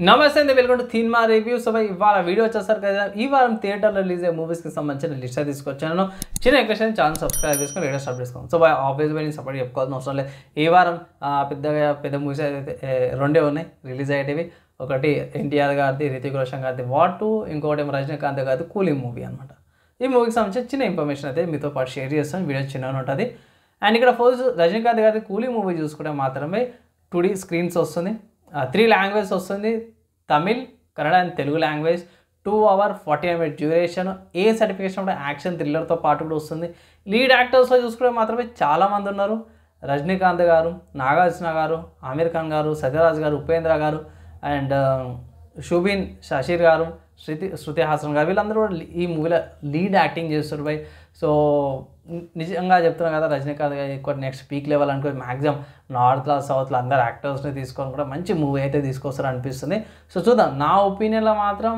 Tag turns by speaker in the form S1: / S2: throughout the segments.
S1: నమస్తే అండి, welcome to cinema review. So ఇవాళ వీడియో వచ్చేసరికి కదా ఈ వారం థియేటర్లో రిలీజ్ అయ్యే మూవీస్కి సంబంధించిన లిస్ట్ తీసుకొచ్చాను. చిన్న రిక్వెస్ట్, ఛానల్ సబ్స్క్రైబ్ చేసుకొని రేడియో స్టార్ట్ చేసుకోండి. సో ఆబ్వియస్ నేను సపోర్ట్ చెప్పుకోవాల్సిన అవసరం లేదు. ఈ వారం పెద్ద మూవీస్ అయితే రెండే ఉన్నాయి రిలీజ్ అయ్యేటివి. ఒకటి ఎన్టీఆర్ గారిది, రితిక్ రోషన్ గారిది వార్ 2, ఇంకోటి రజనీకాంత్ గారిది కూలీ మూవీ అనమాట. ఈ మూవీకి సంబంధించిన చిన్న ఇన్ఫర్మేషన్ అయితే మీతో పాటు షేర్ చేస్తాను. వీడియో చిన్నగా ఉంటుంది. అండ్ ఇక్కడ ఫస్ట్ రజనీకాంత్ గారిది కూలీ మూవీ చూసుకుంటే మాత్రమే 2D స్క్రీన్స్ వస్తుంది, 3 లాంగ్వేజ్ వస్తుంది, Tamil, Kannada and Telugu language, 2 hours 40 minutes duration. A certification కూడా యాక్షన్ థ్రిల్లర్తో పాటు కూడా వస్తుంది. లీడ్ యాక్టర్స్లో చూసుకుంటే మాత్రమే చాలామంది ఉన్నారు. రజనీకాంత్ గారు, నాగార్జున గారు, ఆమిర్ ఖాన్ గారు, సత్యరాజ్ గారు, ఉపేంద్ర గారు అండ్ షుబిన్ షషీర్ గారు, శృతి హాసన్ గారు, వీళ్ళందరూ కూడా ఈ మూవీలో లీడ్ యాక్టింగ్ చేస్తారు బై. సో నిజంగా చెప్తున్నాను కదా, రజనీకాంత్ గారు ఎక్కువ నెక్స్ట్ పీక్ లెవెల్ అనుకో మ్యాక్సిమం నార్త్లో సౌత్లో అందరు యాక్టర్స్ని తీసుకొని కూడా మంచి మూవీ అయితే తీసుకొస్తారు అనిపిస్తుంది. సో చూద్దాం. నా ఒపీనియన్లో మాత్రం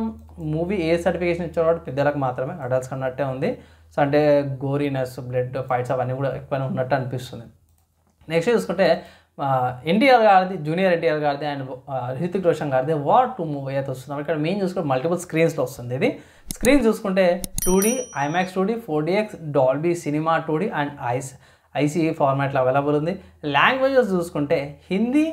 S1: మూవీ ఏ సర్టిఫికేషన్ ఇచ్చారో కాబట్టి పిల్లలకు మాత్రమే, అడల్ట్స్ కన్నట్టే ఉంది. సో అంటే గోరీనెస్, బ్లడ్ ఫైట్స్ అవన్నీ కూడా ఎక్కువనే ఉన్నట్టు అనిపిస్తుంది. నెక్స్ట్ చూసుకుంటే ఎన్టీఆర్ గారిది, జూనియర్ ఎన్టీఆర్ గారిది అండ్ రితిక్ రోషన్ గారిది వార్ 2 మూవీ అయితే వస్తుంది. ఇక్కడ మెయిన్ చూసుకుంటే మల్టిపుల్ స్క్రీన్స్లో వస్తుంది. ఇది స్క్రీన్ చూసుకుంటే 2D, IMAX 2D, 4DX, Dolby cinema 2D and ICE ఫార్మాట్లో అవైలబుల్ ఉంది. లాంగ్వేజెస్ చూసుకుంటే హిందీ,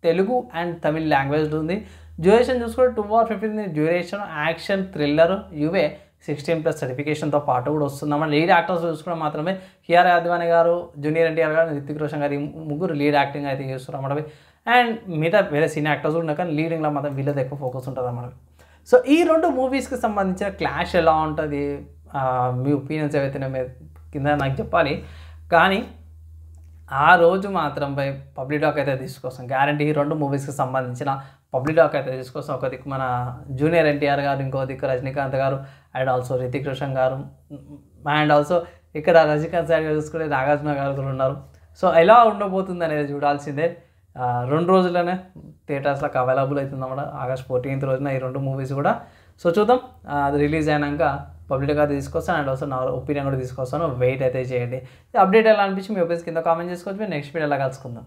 S1: తెలుగు అండ్ తమిళ్ లాంగ్వేజ్ ఉంది. డ్యూరేషన్ చూసుకుంటే 2 hours 15 minutes duration. Action thriller, UA 16+ సర్టిఫికేషన్తో పాటు కూడా వస్తుందన్నమాట. లీడ్ యాక్టర్స్ చూసుకుంటే మాత్రమే కియారా అద్వానీ గారు, జూనియర్ ఎన్టీఆర్ గారు, రితిక్ రోషన్ గారు, ఈ ముగ్గురు లీడ్ యాక్టింగ్ అయితే చేస్తున్నారు అన్నమాట. అండ్ మిగతా వేరే సీనియర్ యాక్టర్స్ కూడా ఉన్నారు, కానీ లీడింగ్లో మాత్రం వీళ్ళది ఎక్కువ ఫోకస్ ఉంటుంది అన్నమాట. సో ఈ 2 మూవీస్కి సంబంధించిన క్లాష్ ఎలా ఉంటుంది, మీ ఒపీనియన్స్ ఏవైతే మీరు కింద నాకు చెప్పాలి. కానీ ఆ రోజు మాత్రం బై పబ్లిక్ టాక్ అయితే తీసుకొస్తాం గ్యారంటీ. ఈ 2 మూవీస్కి సంబంధించిన పబ్లిక్ టాక్ అయితే తీసుకొస్తాం. ఒక దిక్కు మన జూనియర్ ఎన్టీఆర్ గారు, ఇంకో దిక్కు రజనీకాంత్ గారు అండ్ ఆల్సో రితిక్ రోషన్ గారు అండ్ ఆల్సో ఇక్కడ రజనీకాంత్ సైడ్ చూసుకుంటే నాగార్జున గారు కూడా ఉన్నారు. సో ఎలా ఉండబోతుంది అనేది చూడాల్సిందే. 2 రోజుల్లోనే థియేటర్స్లోకి అవైలబుల్ అవుతుందన్నమాట. August 14th రోజున ఈ 2 మూవీస్ కూడా. సో చూద్దాం. అది రిలీజ్ అయినాక పబ్లిక్గా తీసుకొస్తాను అండ్ ఆల్సో నా ఒపీనియన్ కూడా తీసుకొస్తాను. వెయిట్ అయితే చేయండి. అప్డేట్ ఎలా అనిపించి మీ ఒపీనియన్స్ కింద కామెంట్ చేసుకోవచ్చు. నెక్స్ట్ వీడియోలో కలుసుకుందాం.